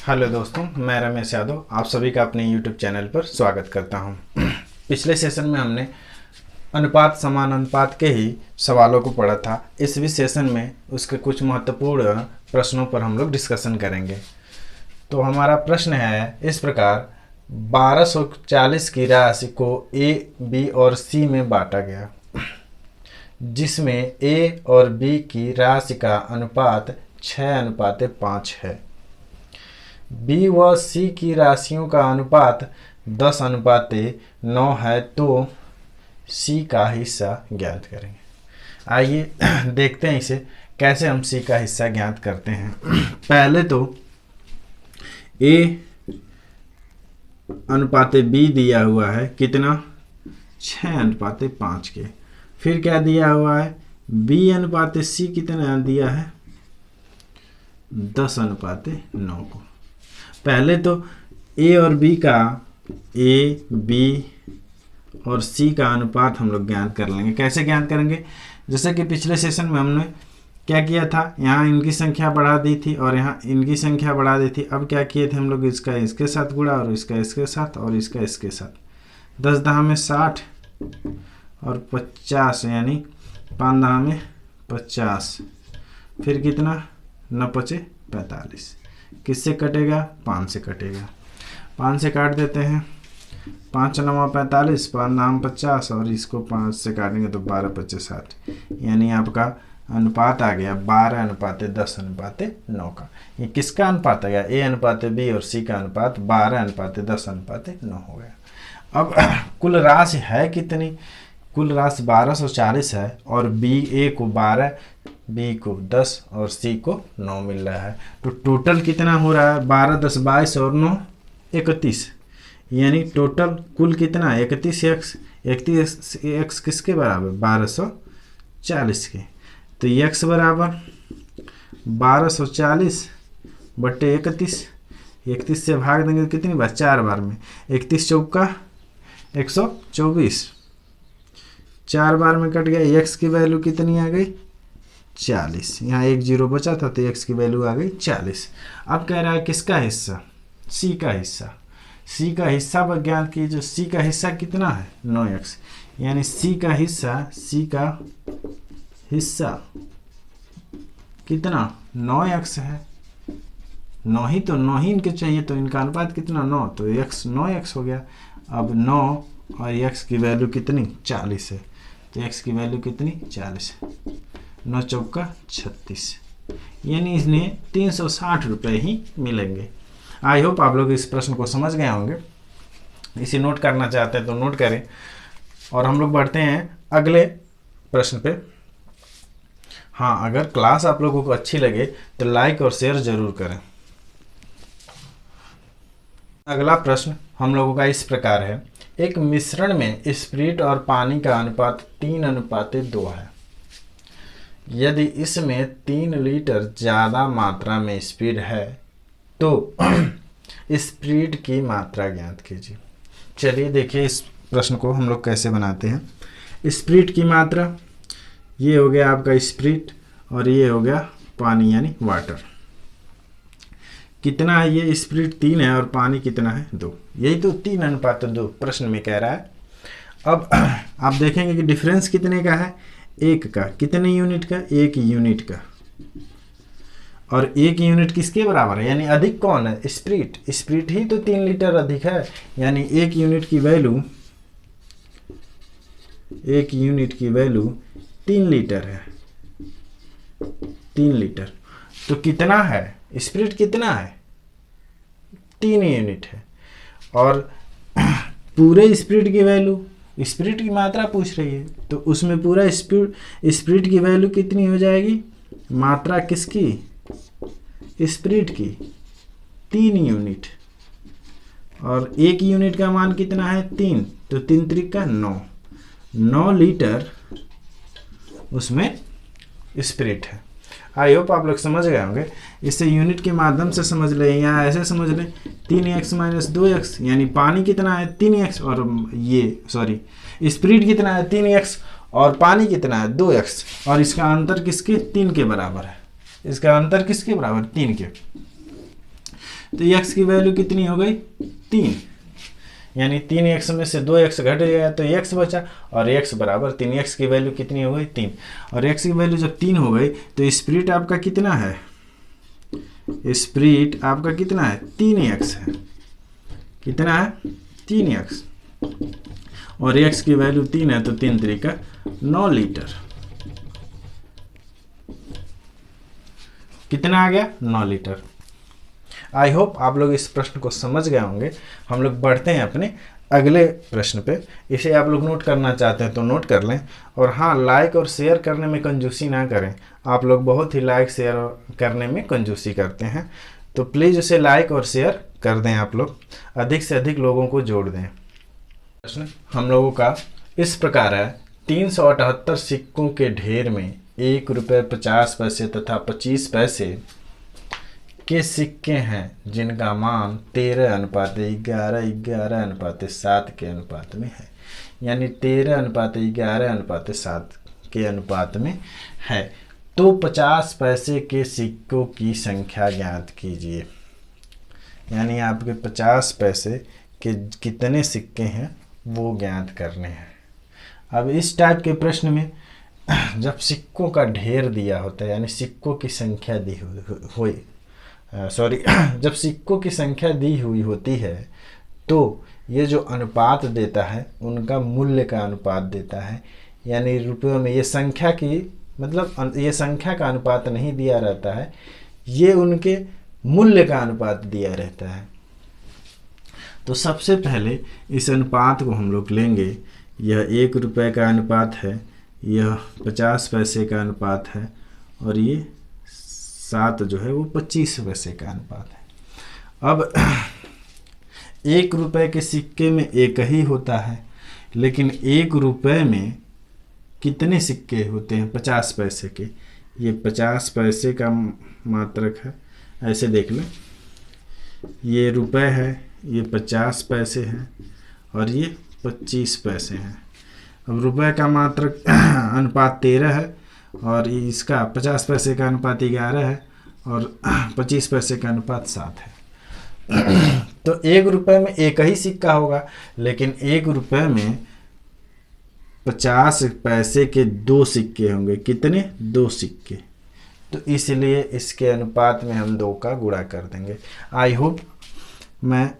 Hello दोस्तों, मैं रमेश यादव आप सभी का अपने YouTube चैनल पर स्वागत करता हूं। पिछले सेशन में हमने अनुपात समान अनुपात के ही सवालों को पढ़ा था। इस भी सेशन में उसके कुछ महत्वपूर्ण प्रश्नों पर हम लोग डिस्कशन करेंगे। तो हमारा प्रश्न है इस प्रकार, 1240 की राशि को A, B और C में बांटा गया, जिसमें A और B की राशि का अनुपात 6:5 है। B व C की राशियों का अनुपात 10:9 है, तो C का हिस्सा ज्ञात करेंगे। आइए देखते हैं इसे कैसे हम C का हिस्सा ज्ञात करते हैं। पहले तो A अनुपात B दिया हुआ है कितना, 6:5 के। फिर क्या दिया हुआ है, B अनुपात C कितना दिया है, 10:9 को। पहले तो A और B का, A, B और C का अनुपात हम लोग ज्ञात कर लेंगे। कैसे ज्ञात करेंगे, जैसे कि पिछले सेशन में हमने क्या किया था, यहाँ इनकी संख्या बढ़ा दी थी और यहाँ इनकी संख्या बढ़ा दी थी। अब क्या किए थे हम लोग, इसका इसके साथ गुणा और इसका इसके साथ और इसका इसके साथ। 10 दहा में 60 और 50 यानी 5 दहा में 50। फिर कितना, 9 पचे 45। किससे कटेगा, 5 से कटेगा। 5 से काट देते हैं, 5 9 45, 5 नाम 50 और इसको 5 से काटेंगे तो 12 पचे 60। यानी आपका अनुपात आ गया 12:10:9 का। ये किसका अनुपात आ गया, A अनुपात B और C का अनुपात 12:10:9 हो गया। अब कुल राशि है कितनी, कुल राशि 1240 है और A को 12, B को 10 और C को 9 मिल रहा है। तो टोटल कितना हो रहा है, 12 10 22 और 9 31। यानी टोटल कुल कितना, 31x। 31x किसके बराबर, 1240 के। तो x बराबर 1240 बटे 31। 31 से भाग देंगे तो कितनी बार, 4 बार में। 31 चौका 124, 4 बार में कट गया। x की वैल्यू कितनी आ गई, 40। यहाँ 1 0 बचा था तो x की वैल्यू आ गई 40। अब कह रहा है किसका हिस्सा, C का हिस्सा। C का हिस्सा पर ज्ञात कीजिए। C का हिस्सा कितना है, 9x। यानी C का हिस्सा कितना, 9x है। 9 ही तो, 9 ही इनके चाहिए, तो इनका अनुपात कितना, 9, तो x 9x हो गया। अब 9 और x की वैल्यू कितनी, 40 है, तो x की वैल्यू कितनी, 40 है। 9 चौका 36। यानी इसमें 360 रुपये ही मिलेंगे। आई होप आप लोग इस प्रश्न को समझ गए होंगे। इसे नोट करना चाहते हैं तो नोट करें और हम लोग बढ़ते हैं अगले प्रश्न पे। हाँ, अगर क्लास आप लोगों को अच्छी लगे तो लाइक और शेयर जरूर करें। अगला प्रश्न हम लोगों का इस प्रकार है, एक मिश्रण में स्प्रिट और पानी का अनुपात 3:2 है। यदि इसमें 3 लीटर ज़्यादा मात्रा में स्प्रिट है तो स्प्रिट की मात्रा ज्ञात कीजिए। चलिए देखिए इस प्रश्न को हम लोग कैसे बनाते हैं। स्प्रिट की मात्रा, ये हो गया आपका स्प्रिट और ये हो गया पानी यानी वाटर। कितना है, ये स्प्रिट 3 है और पानी कितना है, 2। यही तो 3:2 प्रश्न में कह रहा है। अब आप देखेंगे कि डिफरेंस कितने का है, 1 का। कितने यूनिट का, 1 यूनिट का। और 1 यूनिट किसके बराबर है, यानी अधिक कौन है, स्प्रिट। स्प्रिट ही तो 3 लीटर अधिक है। यानी 1 यूनिट की वैल्यू 3 लीटर है। 3 लीटर तो कितना है, स्प्रिट कितना है, 3 यूनिट है। और पूरे स्प्रिट की वैल्यू, स्प्रिट की मात्रा पूछ रही है तो उसमें पूरा स्प्रिट की वैल्यू कितनी हो जाएगी, मात्रा किसकी, स्प्रिट की, 3 यूनिट। और 1 यूनिट का मान कितना है, 3, तो 3 त्रिक का 9 लीटर उसमें स्प्रिट है। आई होप आप लोग समझ गए होंगे। इसे यूनिट के माध्यम से समझ लें या ऐसे समझ लें, 3x - 2x यानी पानी कितना है, 3x और स्प्रिट कितना है, 3x और पानी कितना है, 2x। और इसका अंतर किसके, 3 के बराबर है। इसका अंतर किसके बराबर, 3 के। तो x की वैल्यू कितनी हो गई 3, यानी 3x में से 2x घट गया तो x बचा और x बराबर 3, x की वैल्यू कितनी हो गई 3, और x की वैल्यू जब 3 हो गई तो स्प्लिट आपका कितना है, स्प्लिट आपका कितना है 3x है, कितना है 3x, और x की वैल्यू 3 है तो 3 तरीका 9 लीटर, कितना आ गया 9 लीटर। आई होप आप लोग इस प्रश्न को समझ गए होंगे। हम लोग बढ़ते हैं अपने अगले प्रश्न पे। इसे आप लोग नोट करना चाहते हैं तो नोट कर लें, और हाँ, लाइक और शेयर करने में कंजूसी ना करें। आप लोग बहुत ही लाइक शेयर करने में कंजूसी करते हैं, तो प्लीज़ उसे लाइक और शेयर कर दें, आप लोग अधिक से अधिक लोगों को जोड़ दें। प्रश्न हम लोगों का इस प्रकार है, 378 सिक्कों के ढेर में 1 रुपये 50 पैसे तथा 25 पैसे के सिक्के हैं जिनका मान 13:11:11:7 के अनुपात में है, यानी 13:11:7 के अनुपात में है। तो 50 पैसे के सिक्कों की संख्या ज्ञात कीजिए, यानी आपके 50 पैसे के कितने सिक्के हैं वो ज्ञात करने हैं। अब इस टाइप के प्रश्न में जब सिक्कों का ढेर दिया होता है, यानी सिक्कों की संख्या दी हुई जब सिक्कों की संख्या दी हुई होती है तो ये जो अनुपात देता है उनका मूल्य का अनुपात देता है, यानी रुपयों में ये संख्या की मतलब ये संख्या का अनुपात नहीं दिया रहता है, ये उनके मूल्य का अनुपात दिया रहता है। तो सबसे पहले इस अनुपात को हम लोग लेंगे, यह 1 रुपये का अनुपात है, यह 50 पैसे का अनुपात है, और ये 7 जो है वो 25 पैसे का अनुपात है। अब 1 रुपये के सिक्के में एक ही होता है, लेकिन 1 रुपये में कितने सिक्के होते हैं 50 पैसे के, ये 50 पैसे का मात्रक है, ऐसे देख लें, ये रुपये है, ये 50 पैसे हैं और ये 25 पैसे हैं। अब रुपये का मात्रक अनुपात 13 है और इसका 50 पैसे का अनुपात 11 है और 25 पैसे का अनुपात 7 है। तो 1 रुपये में एक ही सिक्का होगा, लेकिन 1 रुपये में 50 पैसे के 2 सिक्के होंगे। कितने? 2 सिक्के। तो इसलिए इसके अनुपात में हम 2 का गुणा कर देंगे। आई होप मैं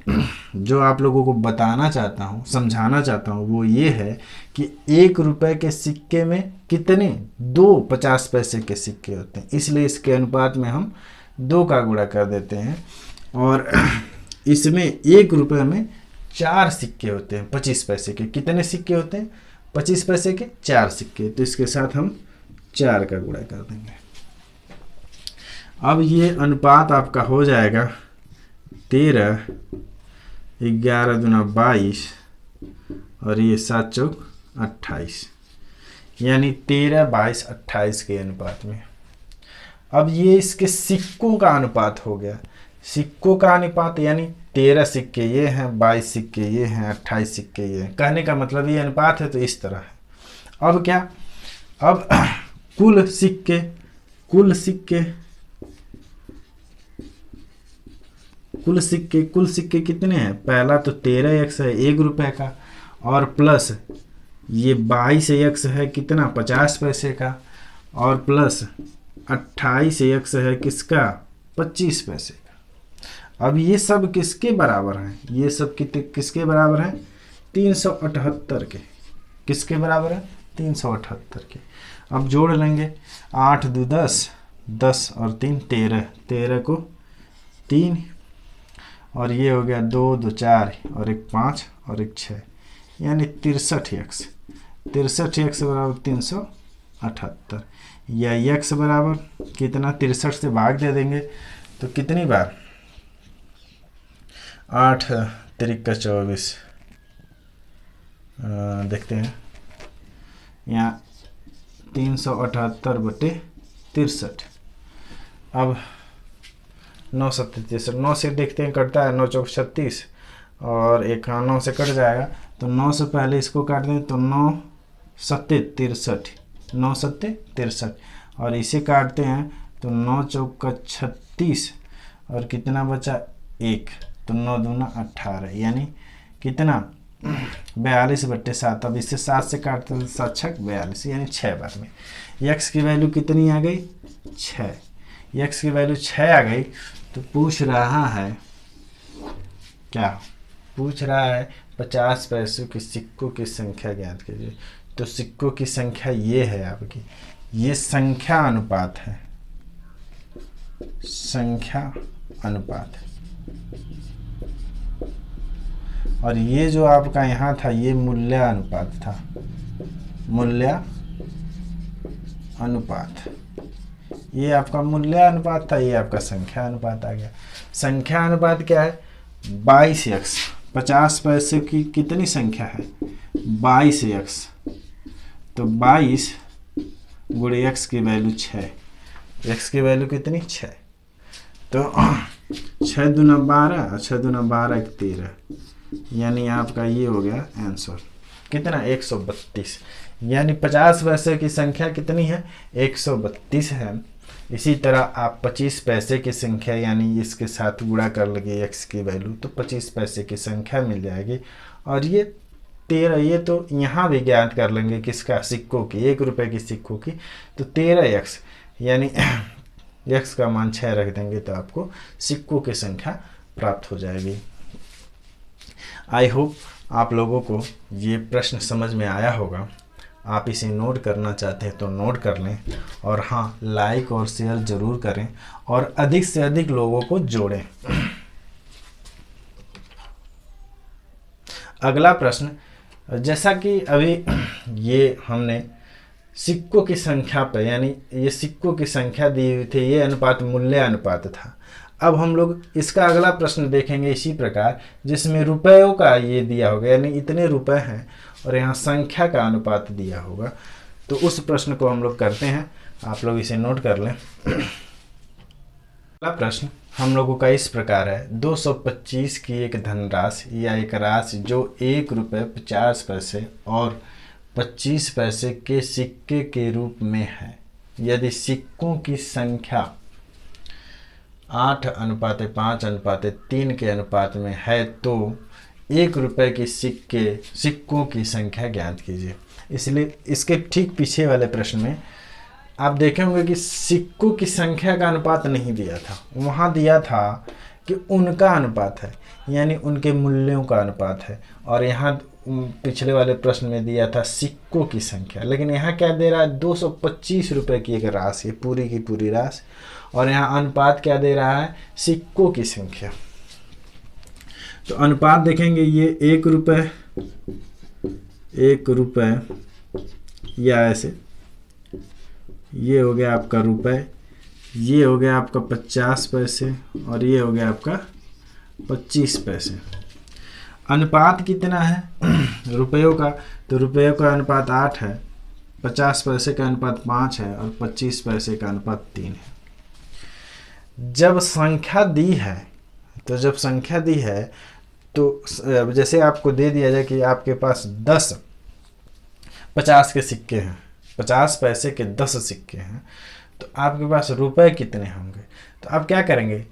जो आप लोगों को बताना चाहता हूँ, समझाना चाहता हूँ, वो ये है कि 1 रुपये के सिक्के में कितने 2 50 पैसे के सिक्के होते हैं, इसलिए इसके अनुपात में हम 2 का गुणा कर देते हैं। और इसमें 1 रुपये में 4 सिक्के होते हैं 25 पैसे के। कितने सिक्के होते हैं? 25 पैसे के 4 सिक्के। तो इसके साथ हम 4 का गुणा कर देंगे। अब ये अनुपात आपका हो जाएगा 13, 11 दूना 22 और ये 7 चौक 28, यानी 13, 22, 28 के अनुपात में। अब ये इसके सिक्कों का अनुपात हो गया। सिक्कों का अनुपात यानी 13 सिक्के ये हैं, 22 सिक्के ये हैं, 28 सिक्के ये हैं। कहने का मतलब ये अनुपात है तो इस तरह है। अब क्या? अब कुल सिक्के कितने हैं? पहला तो 13x है 1 रुपये का, और प्लस ये 22x है कितना? 50 पैसे का, और प्लस 28x है किसका? 25 पैसे का। अब ये सब किसके बराबर हैं? ये सब किसके बराबर हैं? 378 के। किसके बराबर है? 378 के। अब जोड़ लेंगे, 8 2 10, 10 और 3 13, 13 को 3, और ये हो गया 2 2 4 और 1 5 और 1 6, यानी 63x। 63x बराबर 378, या x बराबर कितना? 63 से भाग दे देंगे तो कितनी बार? 8 3 24, देखते हैं यहाँ 378/63। अब 9 7 63, 9 से देखते हैं कटता है, 9 चौक 36 और 1 9 से कट जाएगा, तो 9 से पहले इसको काट दें तो 9 7 63, 9 7 63, और इसे काटते हैं तो 9 चौक 36 और कितना बचा? 1, तो 9 दूना 18, यानी कितना 42/7। अब इससे 7 से काटते हैं, 7 छक 42, यानी 6 बार में। x की वैल्यू कितनी आ गई 6। x की वैल्यू 6 आ गई तो पूछ रहा है क्या, पूछ रहा है 50 पैसों के सिक्कों की संख्या ज्ञात कीजिए। तो सिक्कों की संख्या ये है आपकी, ये संख्या अनुपात है, संख्या अनुपात है। और ये जो आपका यहाँ था ये मूल्य अनुपात था, मूल्य अनुपात। ये आपका मूल्य अनुपात था, ये आपका संख्या अनुपात आ गया। संख्या अनुपात क्या है 22x। 50 पैसे की कितनी संख्या है 22x, तो 22 गुणे x की वैल्यू 6। x की वैल्यू कितनी 6, तो 6 दूना 12, 6 दूना 12 1 13, यानी आपका ये हो गया आंसर कितना 132। यानी 50 पैसे की संख्या कितनी है 132 है। इसी तरह आप 25 पैसे की संख्या यानी इसके साथ गुणा कर लेंगे x की वैल्यू, तो 25 पैसे की संख्या मिल जाएगी। और ये 13, ये तो यहाँ भी ज्ञात कर लेंगे किसका, सिक्कों की, 1 रुपए की सिक्कों की। तो 13x यानी x का मान 6 रख देंगे तो आपको सिक्कों की संख्या प्राप्त हो जाएगी। आई होप आप लोगों को ये प्रश्न समझ में आया होगा। आप इसे नोट करना चाहते हैं तो नोट कर लें, और हाँ लाइक और शेयर ज़रूर करें और अधिक से अधिक लोगों को जोड़ें। अगला प्रश्न, जैसा कि अभी ये हमने सिक्कों की संख्या पे, यानी ये सिक्कों की संख्या दी हुई थी, ये अनुपात मूल्य अनुपात था। अब हम लोग इसका अगला प्रश्न देखेंगे इसी प्रकार, जिसमें रुपयों का ये दिया होगा, यानी इतने रुपए हैं और यहाँ संख्या का अनुपात दिया होगा। तो उस प्रश्न को हम लोग करते हैं, आप लोग इसे नोट कर लें। अगला प्रश्न हम लोगों का इस प्रकार है, 225 की एक धनराशि या एक राशि जो 1 रुपये 50 पैसे और 25 पैसे के सिक्के के रूप में है। यदि सिक्कों की संख्या 8:5:3 के अनुपात में है तो 1 रुपये की सिक्कों की संख्या ज्ञात कीजिए। इसलिए इसके ठीक पीछे वाले प्रश्न में आप देखे होंगे कि सिक्कों की संख्या का अनुपात नहीं दिया था, वहाँ दिया था कि उनका अनुपात है, यानी उनके मूल्यों का अनुपात है। और यहाँ पिछले वाले प्रश्न में दिया था सिक्कों की संख्या, लेकिन यहाँ क्या दे रहा है 225 रुपये की एक राशि, पूरी की पूरी राशि, और यहाँ अनुपात क्या दे रहा है सिक्कों की संख्या। तो अनुपात देखेंगे, ये 1 रुपये या ऐसे, ये हो गया आपका रुपए, ये हो गया आपका 50 पैसे और ये हो गया आपका 25 पैसे। अनुपात कितना है रुपयों का, तो रुपयों का अनुपात 8 है, 50 पैसे का अनुपात 5 है और 25 पैसे का अनुपात 3 है। जब संख्या दी है, तो जब संख्या दी है तो जैसे आपको दे दिया जाए कि आपके पास 10 50 के सिक्के हैं, 50 पैसे के 10 सिक्के हैं, तो आपके पास रुपए कितने होंगे। तो आप क्या करेंगे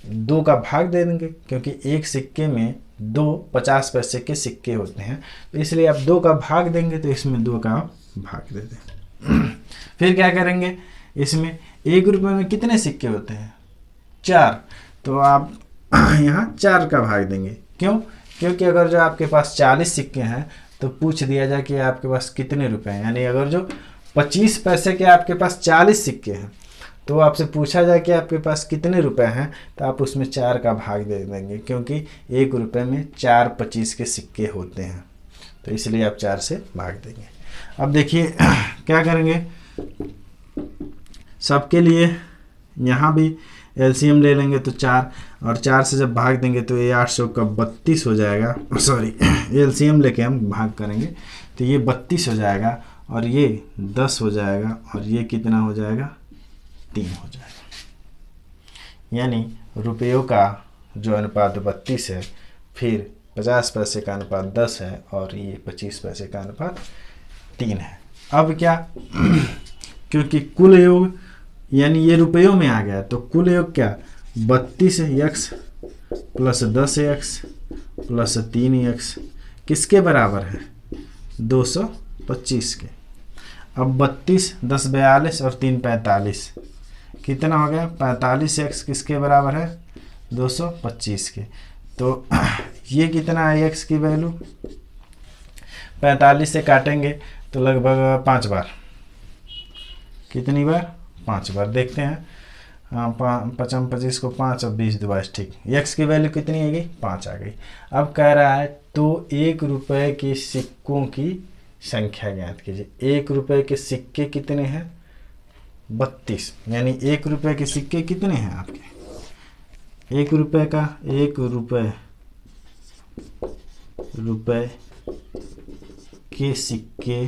2 का भाग दे देंगे, क्योंकि एक सिक्के में 2 50 पैसे के सिक्के होते हैं, तो इसलिए आप 2 का भाग देंगे, तो इसमें 2 का भाग दे दें। फिर क्या करेंगे, इसमें 1 रुपये में कितने सिक्के होते हैं 4, तो आप यहाँ 4 का भाग देंगे। क्यों, क्योंकि अगर जो आपके पास 40 सिक्के हैं तो पूछ दिया जाए कि आपके पास कितने रुपए हैं, यानी अगर जो 25 पैसे के आपके पास 40 सिक्के हैं तो आपसे पूछा जाए कि आपके पास कितने रुपए हैं, तो आप उसमें 4 का भाग दे देंगे, क्योंकि 1 रुपये में 4 25 के सिक्के होते हैं, तो इसलिए आप 4 से भाग देंगे। अब देखिए क्या करेंगे, सबके लिए यहाँ भी एलसीएम ले लेंगे, तो 4 और 4 से जब भाग देंगे तो ये 800 का 32 हो जाएगा। सॉरी, एलसीएम लेके हम भाग करेंगे तो ये 32 हो जाएगा और ये 10 हो जाएगा और ये कितना हो जाएगा 3 हो जाएगा। यानी रुपयों का जो अनुपात 32 है, फिर 50 पैसे का अनुपात 10 है और ये 25 पैसे का अनुपात 3 है। अब क्या क्योंकि कुल योग यानी ये रुपयों में आ गया, तो कुल योग क्या 32x plus 10x plus 3x किसके बराबर है? 225 के। अब 32, 10 42 और 3 45 कितना हो गया? 45x किसके बराबर है? 225 के। तो ये कितना है x की वैल्यू? 45 से काटेंगे तो लगभग 5 बार। कितनी बार? 5 बार। देखते हैं। हाँ, 5 25 को 5 और 20 2 ठीक। x की वैल्यू कितनी आ गई? 5 आ गई। अब कह रहा है तो 1 रुपये के सिक्कों की संख्या ज्ञात कीजिए। 1 रुपये के सिक्के कितने हैं? 32। यानी 1 रुपये के सिक्के कितने हैं आपके? 1 रुपये का 1 रुपये के सिक्के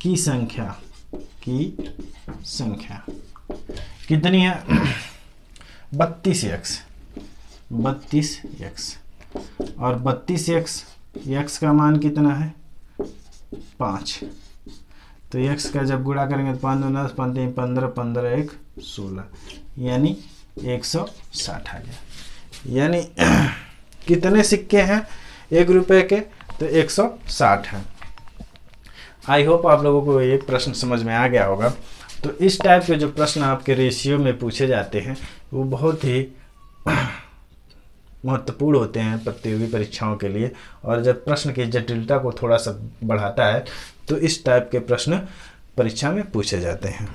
की संख्या कितनी है? 32x और 32x का मान कितना है? 5। तो x का जब गुणा करेंगे तो 5 9 10 5 3 15 15 1 16 यानी 160 आ गया। यानी कितने सिक्के हैं 1 रुपये के? तो 160 है। आई होप आप लोगों को ये प्रश्न समझ में आ गया होगा। तो इस टाइप के जो प्रश्न आपके रेशियो में पूछे जाते हैं वो बहुत ही महत्वपूर्ण होते हैं प्रतियोगी परीक्षाओं के लिए, और जब प्रश्न की जटिलता को थोड़ा सा बढ़ाता है तो इस टाइप के प्रश्न परीक्षा में पूछे जाते हैं।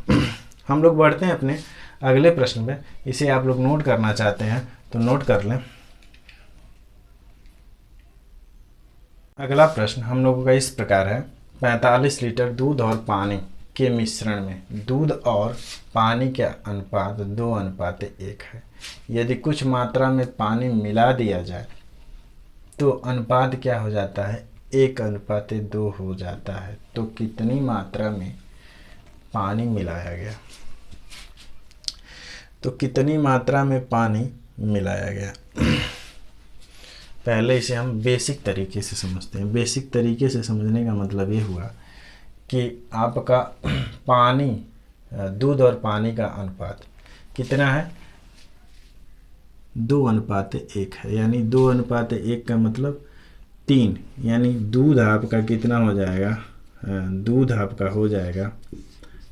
हम लोग बढ़ते हैं अपने अगले प्रश्न में। इसे आप लोग नोट करना चाहते हैं तो नोट कर लें। अगला प्रश्न हम लोगों का इस प्रकार है। 45 लीटर दूध और पानी के मिश्रण में दूध और पानी का अनुपात 2:1 है। यदि कुछ मात्रा में पानी मिला दिया जाए तो अनुपात क्या हो जाता है? 1:2 हो जाता है। तो कितनी मात्रा में पानी मिलाया गया? तो कितनी मात्रा में पानी मिलाया गया? पहले इसे हम बेसिक तरीके से समझते हैं। बेसिक तरीके से समझने का मतलब ये हुआ कि आपका पानी, दूध और पानी का अनुपात कितना है? 2:1 है। यानी 2:1 का मतलब 3। यानी दूध आपका कितना हो जाएगा? दूध आपका हो जाएगा,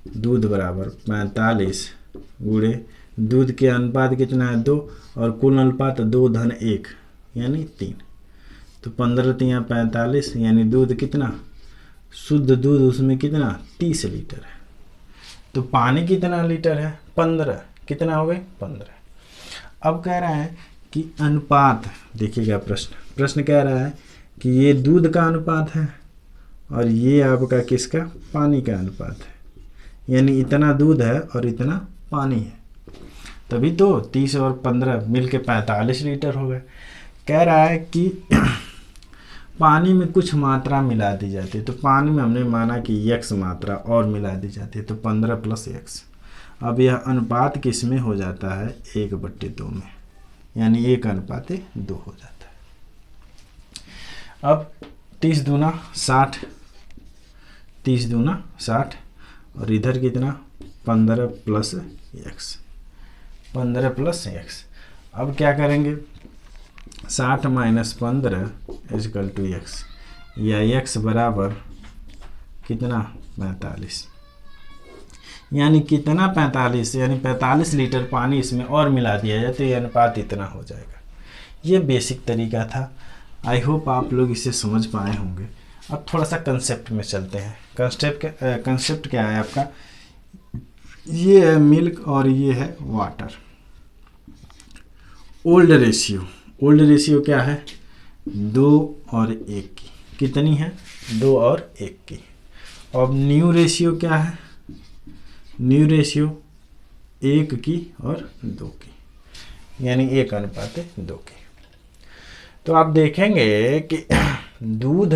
दूध बराबर 45 गुणे दूध के अनुपात कितना है? 2 और कुल अनुपात 2:1 यानी 3। तो 15 3 45 यानी दूध कितना? शुद्ध दूध उसमें कितना? 30 लीटर है। तो पानी कितना लीटर है? 15। कितना हो गए? 15। अब कह रहा है कि अनुपात, देखिएगा प्रश्न कह रहा है कि ये दूध का अनुपात है और ये आपका किसका? पानी का अनुपात है। यानी इतना दूध है और इतना पानी है, तभी तो 30 और 15 मिल के 45 लीटर हो गए। कह रहा है कि पानी में कुछ मात्रा मिला दी जाती है। तो पानी में हमने माना कि x मात्रा और मिला दी जाती है, तो 15 + x। अब यह अनुपात किस में हो जाता है? 1/2 में, यानी 1:2 हो जाता है। अब 30 दूना 60, 30 दूना 60 और इधर कितना? 15 + x, 15 + x। अब क्या करेंगे? 60 - 15 = x, या x बराबर कितना? 45। यानी कितना? 45। यानी 45 लीटर पानी इसमें और मिला दिया जाए तो ये अनुपात इतना हो जाएगा। ये बेसिक तरीका था। आई होप आप लोग इसे समझ पाए होंगे। अब थोड़ा सा कंसेप्ट में चलते हैं। कंसेप्ट क्या है आपका? ये है मिल्क और ये है वाटर। ओल्ड रेशियो क्या है? 2 और 1 की। कितनी है? 2 और 1 की। अब न्यू रेशियो क्या है? न्यू रेशियो 1 की और 2 की, यानी 1:2 की। तो आप देखेंगे कि दूध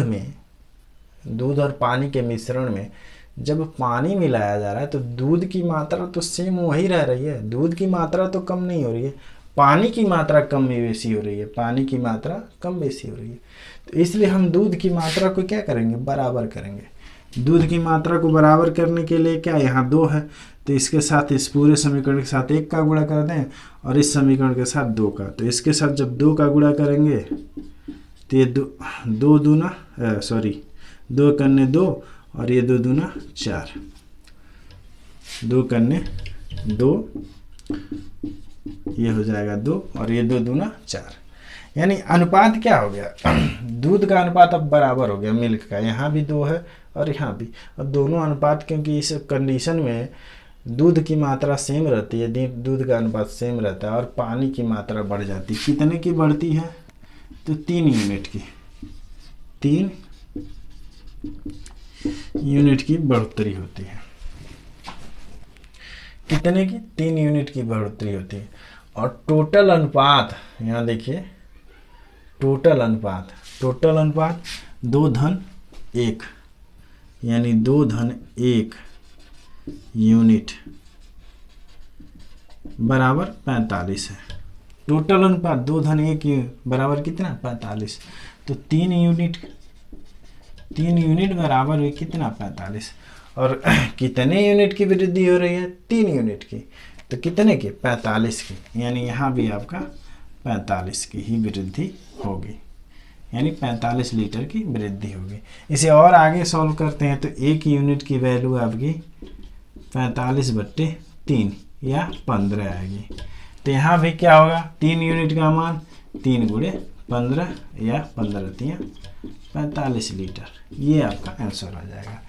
और पानी के मिश्रण में जब पानी मिलाया जा रहा है तो दूध की मात्रा तो सेम वही रह रही है। दूध की मात्रा तो कम नहीं हो रही है, पानी की मात्रा कम बेसी हो रही है। पानी की मात्रा कम बेसी हो रही है। तो इसलिए हम दूध की मात्रा को क्या करेंगे? बराबर करेंगे। दूध की मात्रा को बराबर करने के लिए क्या? यहाँ 2 है तो इसके साथ इस पूरे समीकरण के साथ 1 का गुणा कर दें और इस समीकरण के साथ 2 का। तो इसके साथ जब 2 का गुणा करेंगे तो ये 2 दूना 2 करने 2 और ये 2 दूना 4, 2 करने 2, ये हो जाएगा 2 और ये 2 दूना 4। यानी अनुपात क्या हो गया, दूध का अनुपात अब बराबर हो गया मिल्क का। यहाँ भी 2 है और यहाँ भी, और दोनों अनुपात, क्योंकि इस कंडीशन में दूध की मात्रा सेम रहती है, दूध का अनुपात सेम रहता है और पानी की मात्रा बढ़ जाती है। कितने की बढ़ती है, तो 3 यूनिट की, 3 यूनिट की बढ़ोतरी होती है। कितने की, 3 यूनिट की बढ़ोतरी होती है। और टोटल अनुपात, यहाँ देखिए टोटल अनुपात 2:1, यानी 2:1 यूनिट बराबर 45 है। टोटल अनुपात 2:1 बराबर कितना, 45। तो 3 यूनिट बराबर हुई कितना, 45। और कितने यूनिट की वृद्धि हो रही है, 3 यूनिट की। तो कितने की, 45 की। यानी यहाँ भी आपका 45 की ही वृद्धि होगी, यानी 45 लीटर की वृद्धि होगी। इसे और आगे सॉल्व करते हैं तो 1 यूनिट की वैल्यू आपकी 45/3 या 15 आएगी। तो यहाँ भी क्या होगा, 3 यूनिट का मान 3 × 15 या 15 × 45 लीटर। ये आपका आंसर आ जाएगा।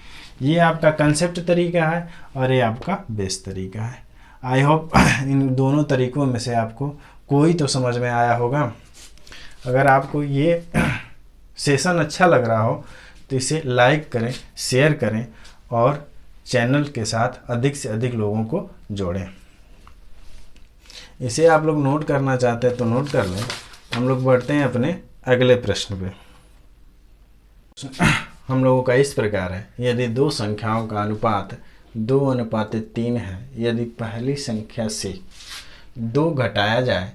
ये आपका कंसेप्ट तरीका है और ये आपका बेस तरीका है। आई होप इन दोनों तरीकों में से आपको कोई तो समझ में आया होगा। अगर आपको ये सेशन अच्छा लग रहा हो तो इसे लाइक करें, शेयर करें और चैनल के साथ अधिक से अधिक लोगों को जोड़ें। इसे आप लोग नोट करना चाहते हैं तो नोट कर लें। हम लोग बढ़ते हैं अपने अगले प्रश्न पे। हम लोगों का इस प्रकार है, यदि 2 संख्याओं का अनुपात 2:3 है, यदि पहली संख्या से 2 घटाया जाए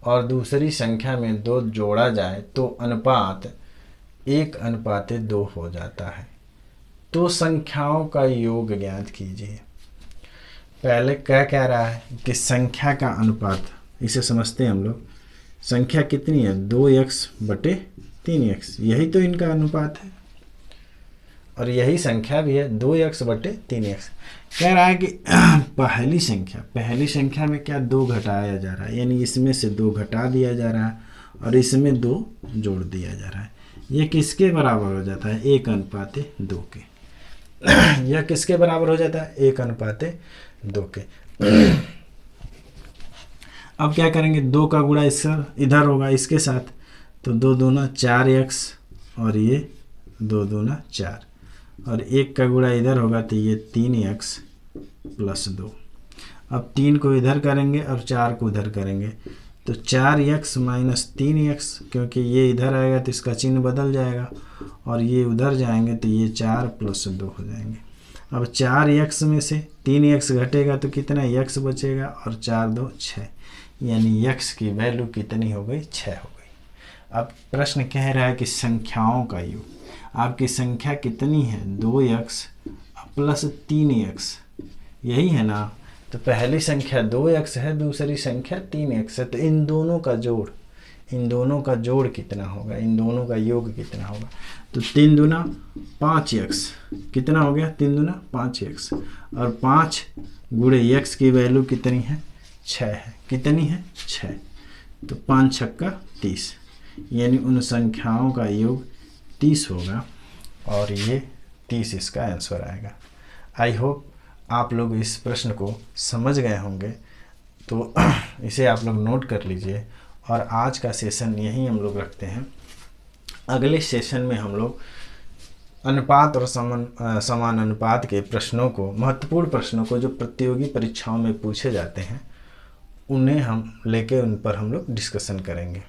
और दूसरी संख्या में 2 जोड़ा जाए तो अनुपात 1:2 हो जाता है, तो संख्याओं का योग ज्ञात कीजिए। पहले क्या कह रहा है कि संख्या का अनुपात, इसे समझते हैं हम लोग। संख्या कितनी है, 2x/3x, यही तो इनका अनुपात है और यही संख्या भी है 2x/3x। कह रहा है कि पहली संख्या में क्या 2 घटाया जा रहा है, यानी इसमें से 2 घटा दिया जा रहा है और इसमें 2 जोड़ दिया जा रहा है। यह किसके बराबर हो जाता है, 1:2 के। यह किसके बराबर हो जाता है, 1:2 के। अब क्या करेंगे, 2 का गुणा इसका इधर होगा इसके साथ, तो 2 दूना 4x और ये 2 दूना 4, और 1 का गुणा इधर होगा तो ये 3x + 2। अब 3 को इधर करेंगे और 4 को उधर करेंगे तो 4x - 3x, क्योंकि ये इधर आएगा तो इसका चिन्ह बदल जाएगा और ये उधर जाएंगे तो ये 4 + 2 हो जाएंगे। अब 4x में से 3x घटेगा तो कितना x बचेगा और 4 × 2 = 6, यानी x की वैल्यू कितनी हो गई, 6 हो गई। अब प्रश्न कह रहा है कि संख्याओं का योग, आपकी संख्या कितनी है, 2x + 3x, यही है ना। तो पहली संख्या 2x है, दूसरी संख्या 3x है, तो इन दोनों का जोड़ कितना होगा, इन दोनों का योग कितना होगा। तो 3 दूना 5x, कितना हो गया, 3 दूना 5x, और 5 × x की वैल्यू कितनी है, 6 है। कितनी है, 6। तो 5 × 6 = 30, यानी उन संख्याओं का योग 30 होगा और ये 30 इसका आंसर आएगा। आई होप आप लोग इस प्रश्न को समझ गए होंगे, तो इसे आप लोग नोट कर लीजिए। और आज का सेशन यहीं हम लोग रखते हैं। अगले सेशन में हम लोग अनुपात और समान अनुपात के प्रश्नों को, महत्वपूर्ण प्रश्नों को जो प्रतियोगी परीक्षाओं में पूछे जाते हैं, उन्हें हम लेके उन पर हम लोग डिस्कशन करेंगे।